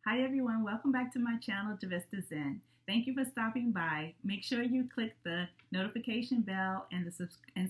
Hi everyone, welcome back to my channel, Javista Zen. Thank you for stopping by. Make sure you click the notification bell and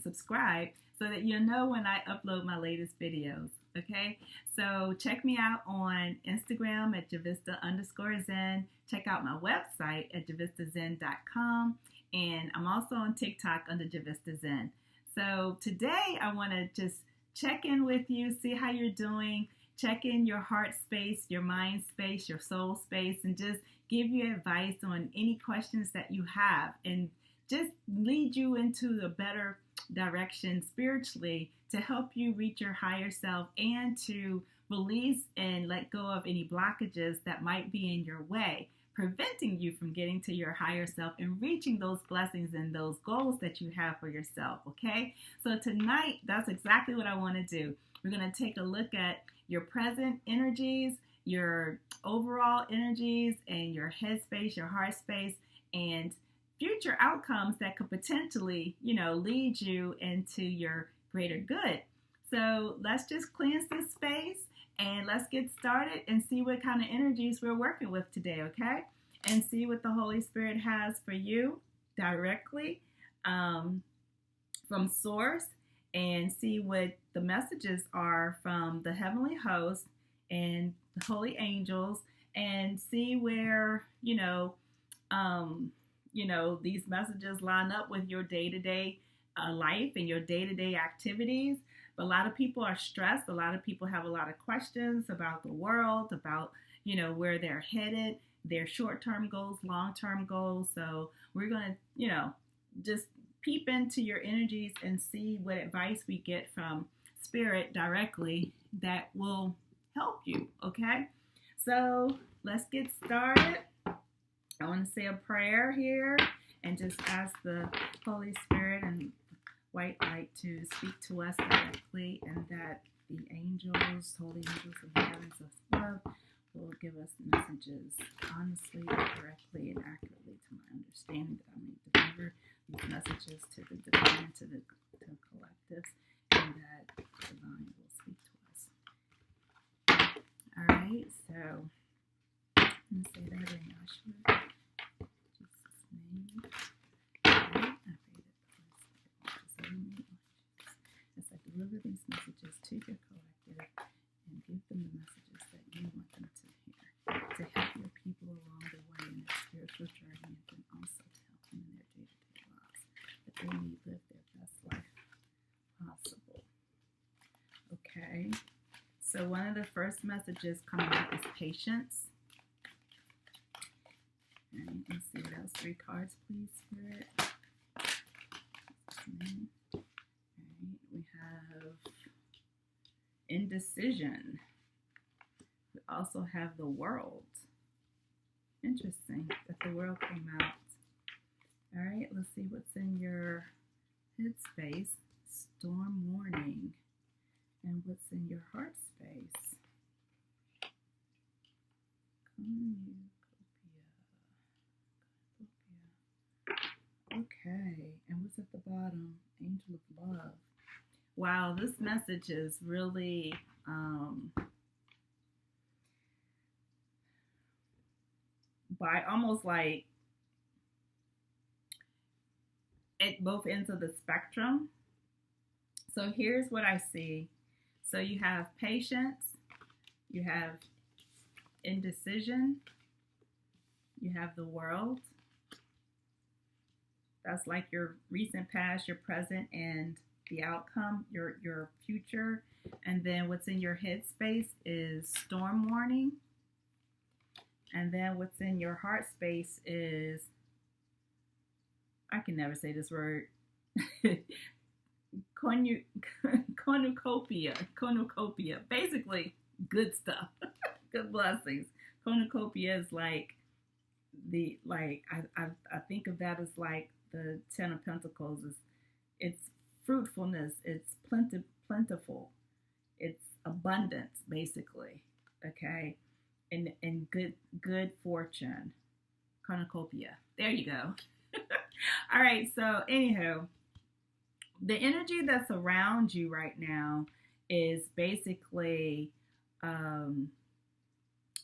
subscribe so that you'll know when I upload my latest videos. Okay, so check me out on Instagram at Javista_Zen. Check out my website at JavistaZen.com, and I'm also on TikTok under Javista Zen. So today I want to just check in with you, see how you're doing. Check in your heart space, your mind space, your soul space, and just give you advice on any questions that you have and just lead you into a better direction spiritually to help you reach your higher self and to release and let go of any blockages that might be in your way, preventing you from getting to your higher self and reaching those blessings and those goals that you have for yourself. Okay, so tonight, that's exactly what I want to do. We're going to take a look at your present energies, your overall energies, and your head space, your heart space, and future outcomes that could potentially, lead you into your greater good. So let's just cleanse this space and let's get started and see what kind of energies we're working with today, okay? And see what the Holy Spirit has for you directly from Source, and see what the messages are from the heavenly host and the holy angels, and see where these messages line up with your day-to-day life and your day-to-day activities. But a lot of people are stressed. A lot of people have a lot of questions about the world, about where they're headed, their short-term goals, long-term goals. So we're going to just peep into your energies and see what advice we get from Spirit directly that will help you, okay? So let's get started. I want to say a prayer here and just ask the Holy Spirit and white light to speak to us directly, and that the angels, holy angels of the heavens of love, will give us messages honestly, directly, and accurately to my understanding, that I may deliver these messages to the divine, to the collectives, and that divine will speak to us. All right, so I'm going to say that in Yahshua, Jesus' name. All right, I pray that the as I deliver these messages to your collective and give them the messages that you want them to hear, to help your people along the way in their spiritual journey, and then also to help them in their day-to-day lives, that they may live their best life possible. Okay, so one of the first messages coming up is patience. And let's see what else. 3 cards, please, Spirit. We have indecision. We also have the world. Interesting that the world came out. All right, let's see what's in your headspace. Storm warning. And what's in your heart space? Okay, and what's at the bottom? Angel of love. Wow, this message is really by almost like at both ends of the spectrum. So here's what I see. So you have patience, you have indecision, you have the world. That's like your recent past, your present, and the outcome, your future. And then what's in your headspace is storm warning. And then what's in your heart space is, I can never say this word, cornucopia. Basically, good stuff, good blessings. Cornucopia is like I think of that as like the 10 of Pentacles. It's fruitfulness, it's plentiful, it's abundance, basically. Okay, and good fortune. Cornucopia. There you go. All right. So anywho, the energy that's around you right now is basically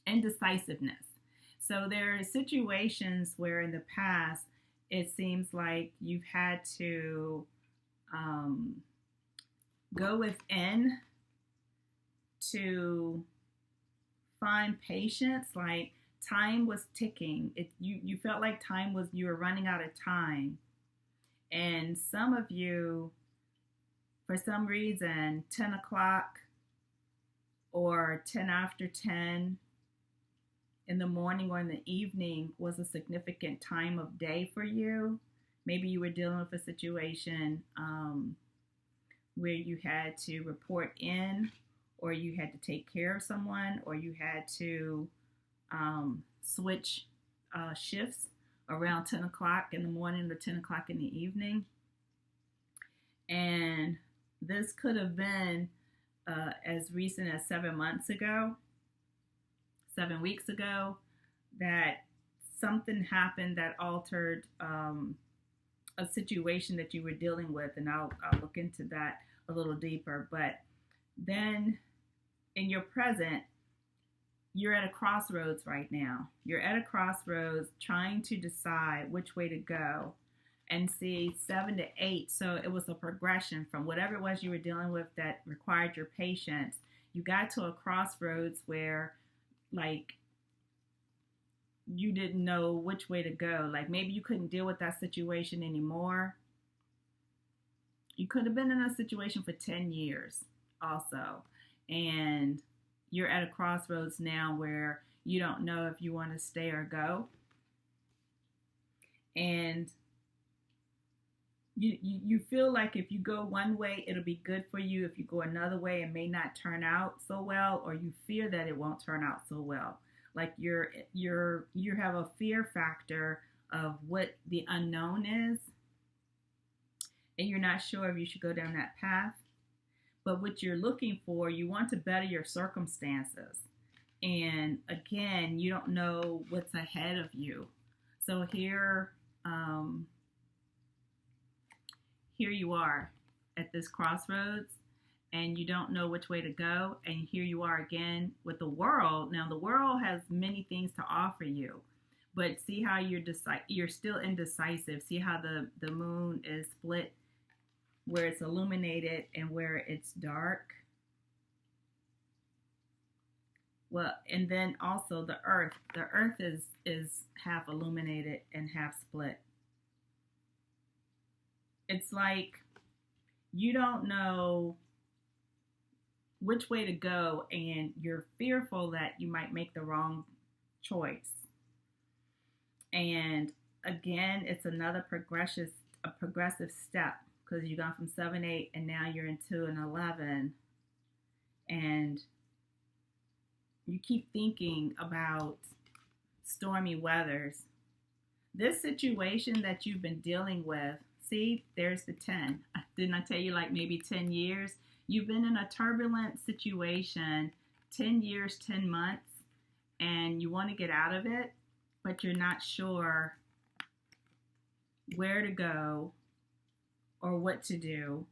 indecisiveness. So there are situations where in the past it seems like you've had to um, go within to find patience. Like time was ticking. You felt like you were running out of time. And some of you, for some reason, 10 o'clock or 10 after 10 in the morning or in the evening was a significant time of day for you. Maybe you were dealing with a situation where you had to report in, or you had to take care of someone, or you had to switch shifts around 10 o'clock in the morning or 10 o'clock in the evening. And this could have been as recent as 7 weeks ago, that something happened that altered a situation that you were dealing with. And I'll look into that a little deeper. But then in your present, you're at a crossroads right now. You're at a crossroads trying to decide which way to go. And see, 7 to 8, so it was a progression from whatever it was you were dealing with that required your patience. You got to a crossroads where, like, you didn't know which way to go. Like, maybe you couldn't deal with that situation anymore. You could have been in a situation for 10 years also. And you're at a crossroads now where you don't know if you want to stay or go. And you feel like if you go one way, it'll be good for you. If you go another way, it may not turn out so well, or you fear that it won't turn out so well. Like you have a fear factor of what the unknown is, and you're not sure if you should go down that path. But what you're looking for, you want to better your circumstances. And again, you don't know what's ahead of you. So here you are at this crossroads, and you don't know which way to go. And here you are again with the world. Now, the world has many things to offer you, but see how you're still indecisive. See how the moon is split, where it's illuminated and where it's dark. Well, and then also the earth. The earth is half illuminated and half split. It's like you don't know which way to go, and you're fearful that you might make the wrong choice. And again, it's another progressive step, because you've gone from 7, 8, and now you're into an 11. And you keep thinking about stormy weathers. This situation that you've been dealing with, see, there's the 10. Didn't I tell you, like, maybe 10 years? You've been in a turbulent situation 10 years, 10 months, and you want to get out of it, but you're not sure where to go or what to do,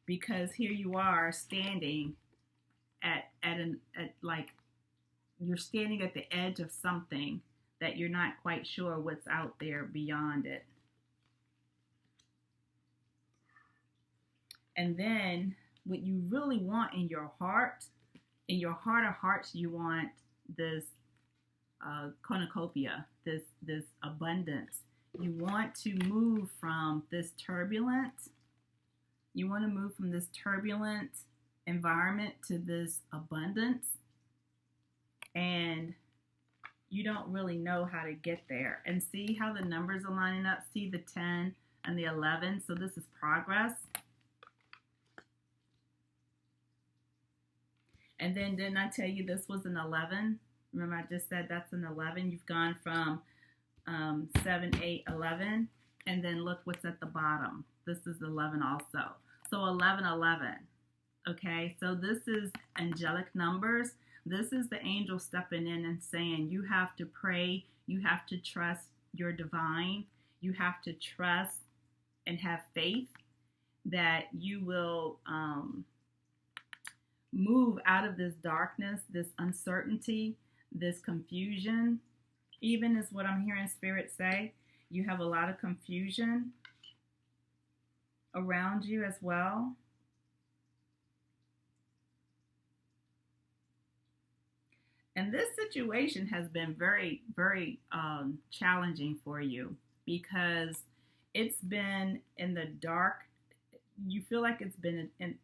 because here you are standing you're standing at the edge of something that you're not quite sure what's out there beyond it. And then what you really want in your heart of hearts, you want this cornucopia, this abundance. You want to move from this turbulent environment to this abundance, and you don't really know how to get there. And see how the numbers are lining up? See the 10 and the 11? So this is progress. And then didn't I tell you this was an 11? Remember I just said that's an 11. You've gone from 7, 8, 11. And then look what's at the bottom. This is 11 also. So 11, 11. Okay, so this is angelic numbers. This is the angel stepping in and saying you have to pray. You have to trust your divine. You have to trust and have faith that you will move out of this darkness, this uncertainty, this confusion. Even is what I'm hearing Spirit say. You have a lot of confusion around you as well. And this situation has been very, very challenging for you because it's been in the dark. You feel like it's been in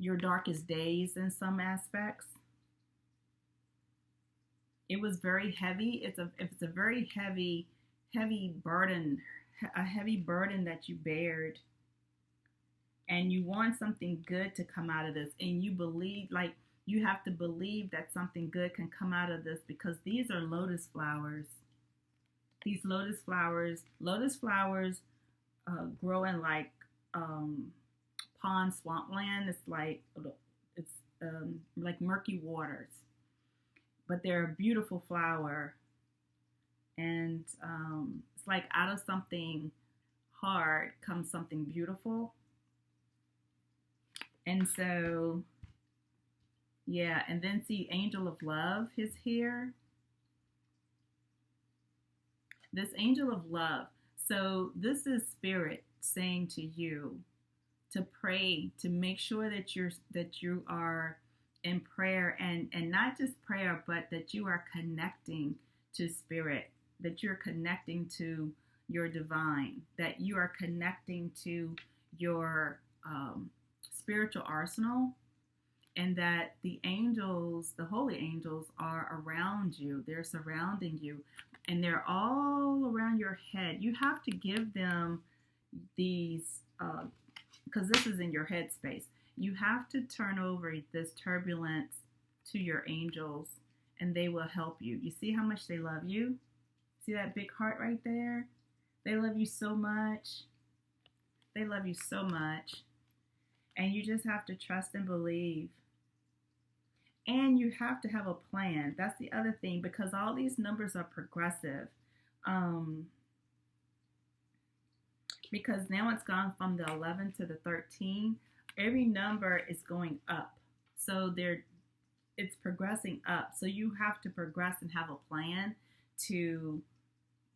your darkest days in some aspects. It was very heavy. It's a very heavy burden, a heavy burden that you bared, and you want something good to come out of this, and you believe, like, you have to believe that something good can come out of this because these are lotus flowers. These lotus flowers grow in like pond swampland. It's like murky waters, but they're a beautiful flower, and it's like out of something hard comes something beautiful. And so, yeah, and then see, Angel of Love is here. This Angel of Love. So this is Spirit saying to you to pray, to make sure that you are in prayer, and not just prayer, but that you are connecting to Spirit, that you're connecting to your divine, that you are connecting to your spiritual arsenal, and that the angels, the holy angels, are around you. They're surrounding you, and they're all around your head. You have to give them these, because this is in your head space. You have to turn over this turbulence to your angels, and they will help you. You see how much they love you? See that big heart right there? They love you so much. They love you so much. And you just have to trust and believe. And you have to have a plan. That's the other thing, because all these numbers are progressive. Because now it's gone from the 11 to the 13. Every number is going up. So it's progressing up. So you have to progress and have a plan to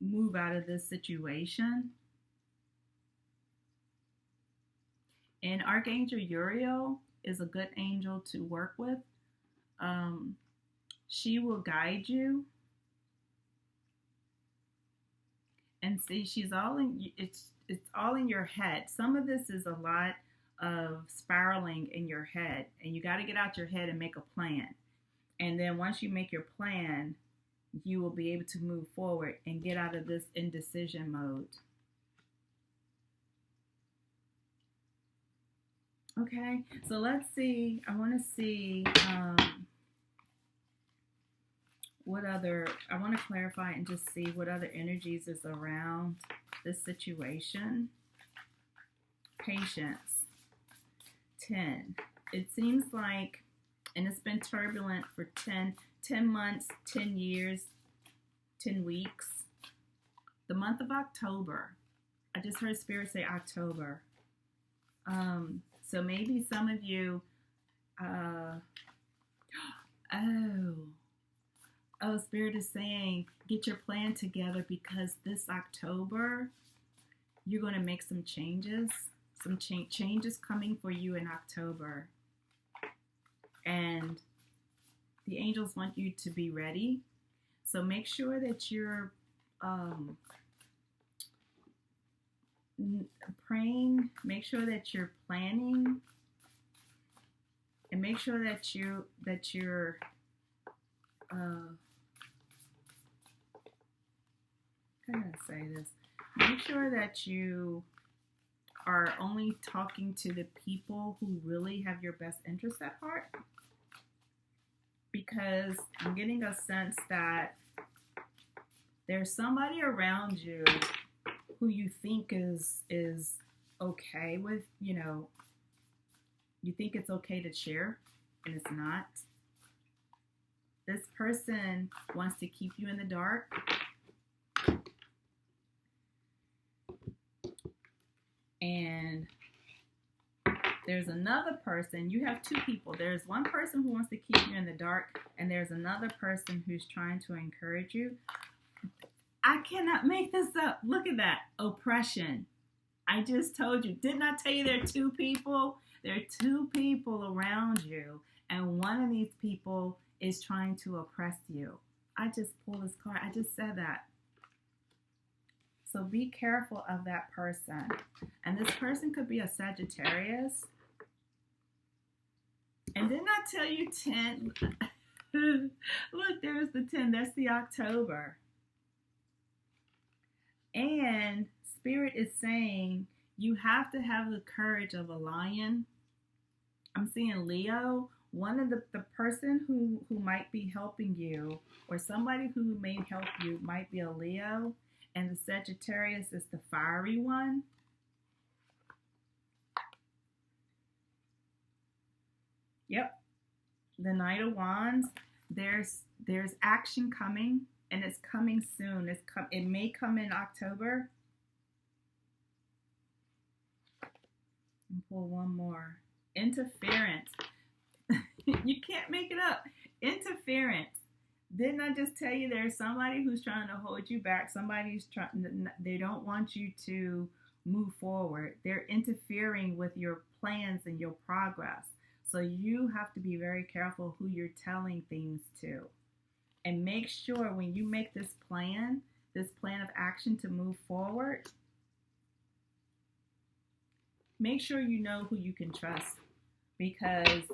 move out of this situation. And Archangel Uriel is a good angel to work with. She will guide you. And see, she's all in, it's all in your head. Some of this is a lot of spiraling in your head, and you got to get out your head and make a plan. And then once you make your plan, you will be able to move forward and get out of this indecision mode. Okay, so let's see. I want to see I want to clarify and just see what other energies is around this situation. Patience. 10. It seems like, and it's been turbulent for 10 months, 10 years, 10 weeks. The month of October. I just heard Spirit say October. So maybe some of you, Spirit is saying, get your plan together, because this October, you're going to make some changes, changes coming for you in October. And the angels want you to be ready. So make sure that you're praying, make sure that you're planning, and make sure that you're how can I say this? Make sure that you are only talking to the people who really have your best interest at heart, because I'm getting a sense that there's somebody around you who you think is okay with, you think it's okay to share, and it's not. This person wants to keep you in the dark. And There's another person. You have two people. There's one person who wants to keep you in the dark, and there's another person who's trying to encourage you. I cannot make this up. Look at that. Oppression. I just told you. Didn't I tell you there are two people? There are two people around you, and one of these people is trying to oppress you. I just pulled this card. I just said that. So be careful of that person. And this person could be a Sagittarius. And didn't I tell you 10? Look, there's the 10. That's the October. And Spirit is saying you have to have the courage of a lion. I'm seeing Leo. One of the person who might be helping you, or somebody who may help you, might be a Leo. And the Sagittarius is the fiery one. Yep. The Knight of Wands. There's action coming, and it's coming soon. It may come in October. And pull one more. Interference. You can't make it up. Interference. Didn't I just tell you there's somebody who's trying to hold you back? Somebody's trying. They don't want you to move forward. They're interfering with your plans and your progress. So you have to be very careful who you're telling things to. And make sure when you make this plan of action to move forward, make sure you know who you can trust, because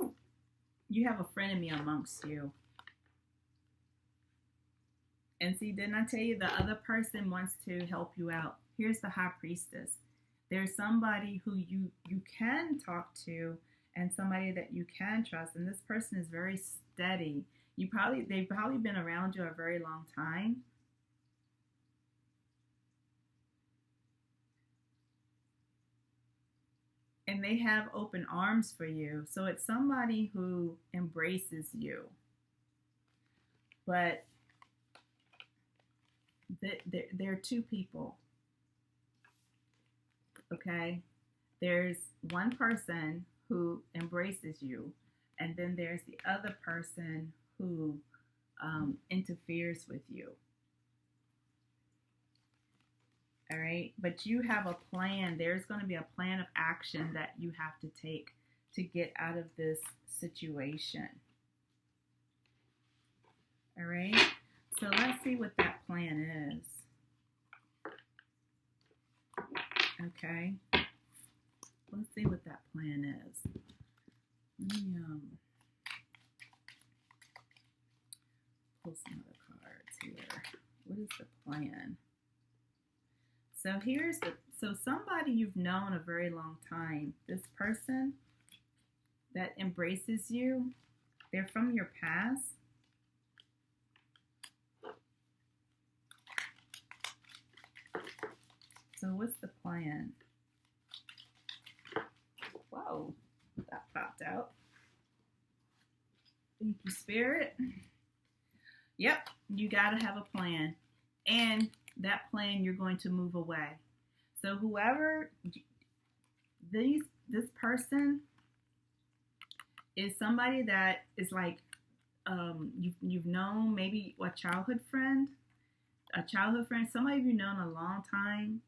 you have a frenemy amongst you. And see, didn't I tell you the other person wants to help you out? Here's the High Priestess. There's somebody who you can talk to and somebody that you can trust. And this person is very steady. They've probably been around you a very long time. And they have open arms for you. So it's somebody who embraces you. But there are two people, okay? There's one person who embraces you, and then there's the other person who interferes with you. All right? But you have a plan. There's going to be a plan of action that you have to take to get out of this situation. All right? So let's see what that plan is. Okay. Let's see what that plan is. Let me pull some other cards here. What is the plan? So somebody you've known a very long time. This person that embraces you, they're from your past. So what's the plan? Whoa, that popped out. Thank you, Spirit. Yep, you got to have a plan. And that plan, you're going to move away. So whoever, this person is somebody that is like, you've known, maybe a childhood friend, somebody you've known a long time.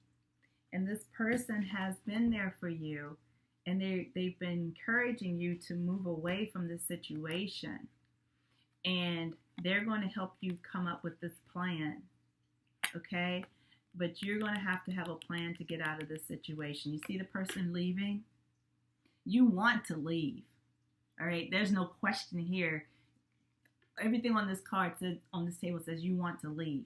And this person has been there for you, and they've been encouraging you to move away from this situation. And they're going to help you come up with this plan, okay? But you're going to have a plan to get out of this situation. You see the person leaving? You want to leave, all right? There's no question here. Everything on this card says, on this table says you want to leave.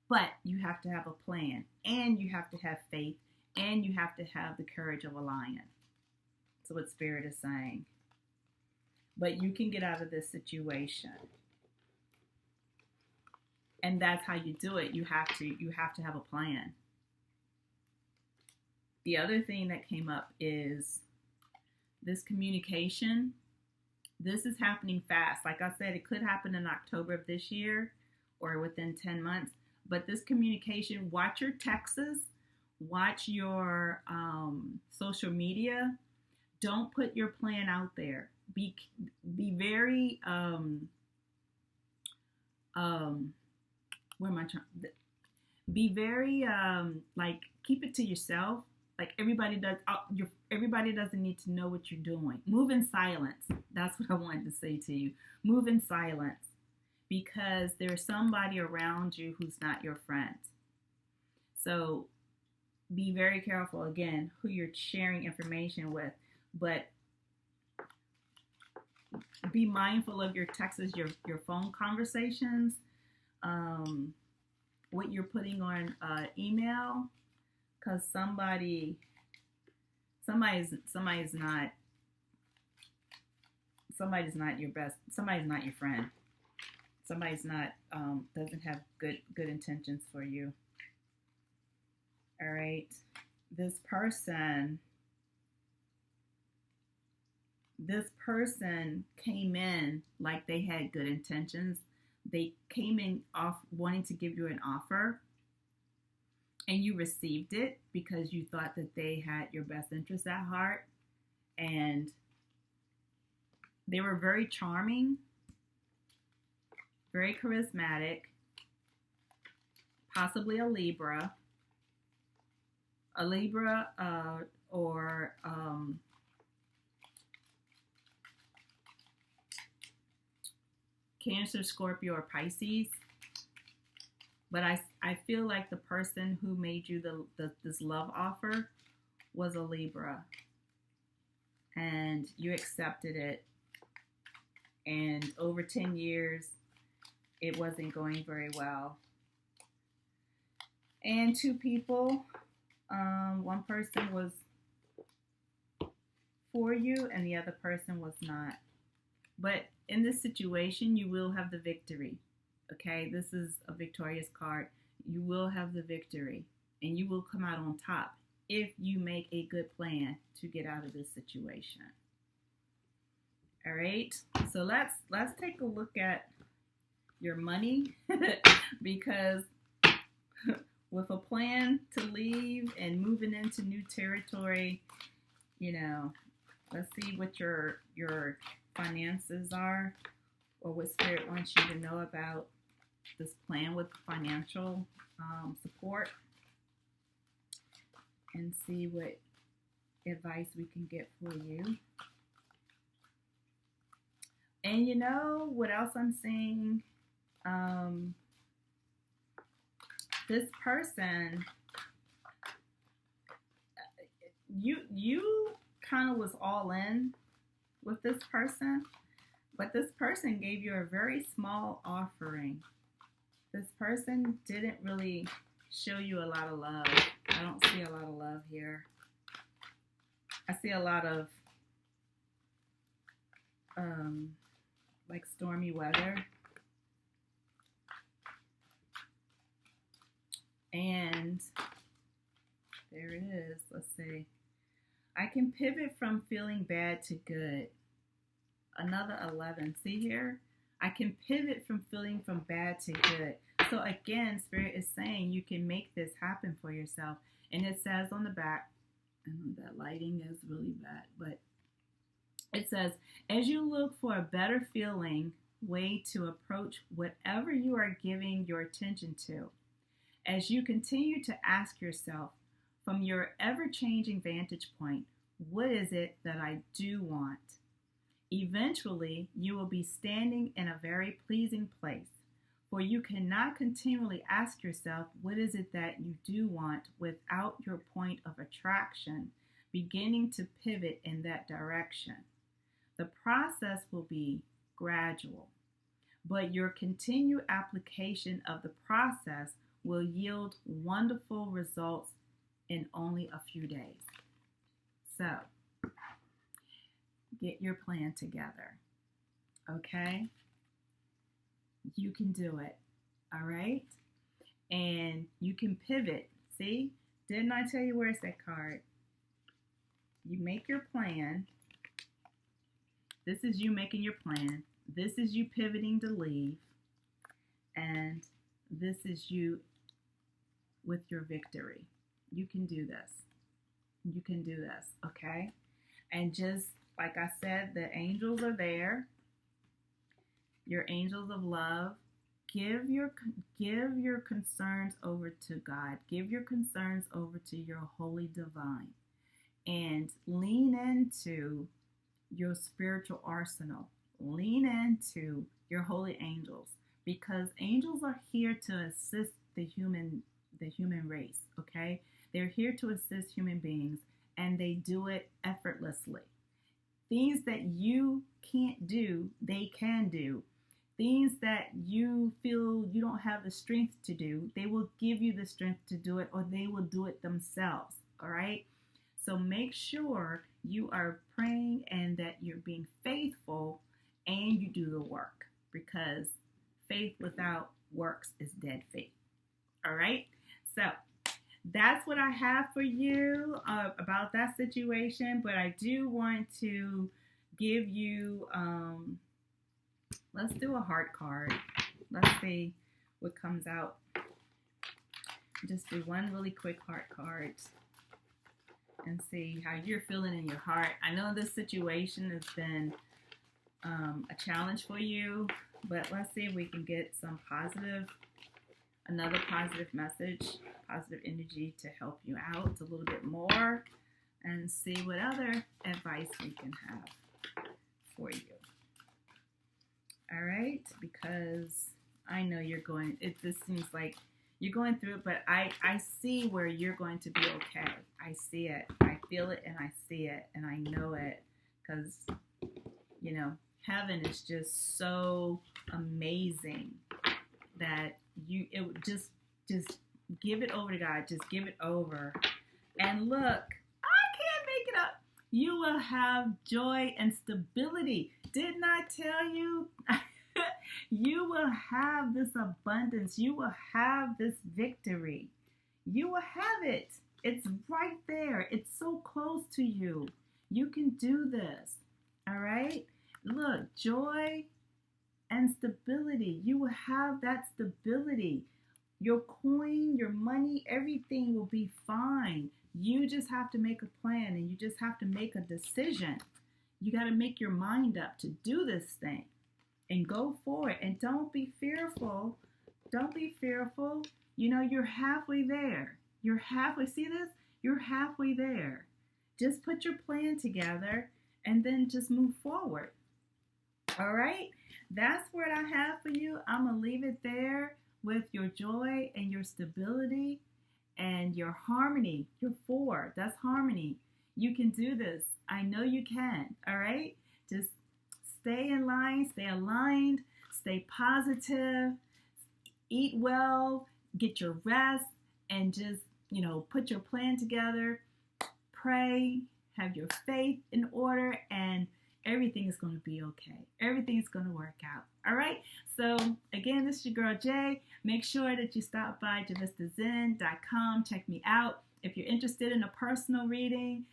But you have to have a plan, and you have to have faith, and you have to have the courage of a lion. That's what Spirit is saying. But you can get out of this situation. And that's how you do it. You have to have a plan. The other thing that came up is this communication. This is happening fast. Like I said, it could happen in October of this year or within 10 months. But this communication, watch your texts, watch your social media. Don't put your plan out there. Be very um where am I trying? Be very like keep it to yourself. Like everybody doesn't need to know what you're doing. Move in silence. That's what I wanted to say to you. Move in silence, because there's somebody around you who's not your friend. So be very careful again who you're sharing information with, but be mindful of your texts, your phone conversations, what you're putting on email, because somebody's not your best. Somebody's not your friend. Somebody's not doesn't have good intentions for you. All right, this person came in like they had good intentions. They came in off wanting to give you an offer, and you received it because you thought that they had your best interest at heart. And they were very charming, very charismatic, possibly a Libra, or Cancer, Scorpio, or Pisces. But I feel like the person who made you this love offer was a Libra, and you accepted it. And over 10 years, it wasn't going very well. And two people, one person was for you and the other person was not. But in this situation, you will have the victory. Okay, this is a victorious card. You will have the victory and you will come out on top if you make a good plan to get out of this situation. All right, so let's take a look at your money because with a plan to leave and moving into new territory, let's see what your finances are, or what Spirit wants you to know about this plan with financial support, and see what advice we can get for you. And you know what else I'm seeing? This person, you kind of was all in with this person, but this person gave you a very small offering. This person didn't really show you a lot of love. I don't see a lot of love here. I see a lot of like stormy weather. And there it is. Let's see. I can pivot from feeling bad to good. Another 11. See here? I can pivot from feeling from bad to good. So again, Spirit is saying you can make this happen for yourself. And it says on the back, I know that lighting is really bad, but it says, as you look for a better feeling way to approach whatever you are giving your attention to, as you continue to ask yourself from your ever-changing vantage point, what is it that I do want? Eventually, you will be standing in a very pleasing place, for you cannot continually ask yourself, what is it that you do want, without your point of attraction beginning to pivot in that direction. The process will be gradual, but your continued application of the process will yield wonderful results in only a few days. So, get your plan together, okay? You can do it, all right? And you can pivot. See, didn't I tell you where's that card? You make your plan. This is you making your plan. This is you pivoting to leave. And this is you with your victory. You can do this. You can do this, okay? And just like I said, the angels are there, your angels of love. Give your concerns over to God. Give your concerns over to your holy divine, and lean into your spiritual arsenal. Lean into your holy angels, because angels are here to assist the human race, okay? They're here to assist human beings, and they do it effortlessly. Things that you can't do, they can do. Things that you feel you don't have the strength to do, they will give you the strength to do it, or they will do it themselves. All right? So make sure you are praying and that you're being faithful and you do the work, because faith without works is dead faith. All right? So that's what I have for you about that situation. But I do want to give you, let's do a heart card. Let's see what comes out. Just do one really quick heart card and see how you're feeling in your heart. I know this situation has been a challenge for you, but let's see if we can get another positive message, positive energy to help you out a little bit more, and see what other advice we can have for you. All right, because I know this seems like you're going through it, but I see where you're going to be okay. I see it, I feel it, and I see it, and I know it, because, heaven is just so amazing that it would just give it over to God. Just give it over. And look, I can't make it up. You will have joy and stability. Didn't I tell you? You will have this abundance. You will have this victory. You will have it. It's right there. It's so close to you. You can do this. All right? Look, joy and stability. You will have that stability. Your coin, your money, everything will be fine. You just have to make a plan, and you just have to make a decision. You got to make your mind up to do this thing and go for it. And don't be fearful. Don't be fearful. You're halfway there. You're halfway. See this? You're halfway there. Just put your plan together and then just move forward. All right? That's what I have for you. I'm going to leave it there with your joy and your stability and your harmony. Your 4. That's harmony. You can do this. I know you can. All right? Just stay in line, stay aligned, stay positive, eat well, get your rest, and just, put your plan together, pray, have your faith in order, and everything is going to be okay. Everything is going to work out. All right? So, again, this is your girl, Jay. Make sure that you stop by JavistaZen.com. Check me out. If you're interested in a personal reading,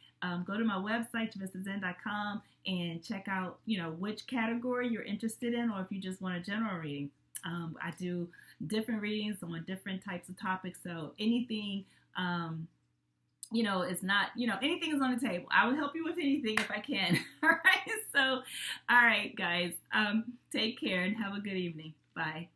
go to my website, JavistaZen.com, and check out, which category you're interested in, or if you just want a general reading. I do different readings on different types of topics. So anything, it's not, anything is on the table. I will help you with anything if I can. All right. So, all right, guys, take care and have a good evening. Bye.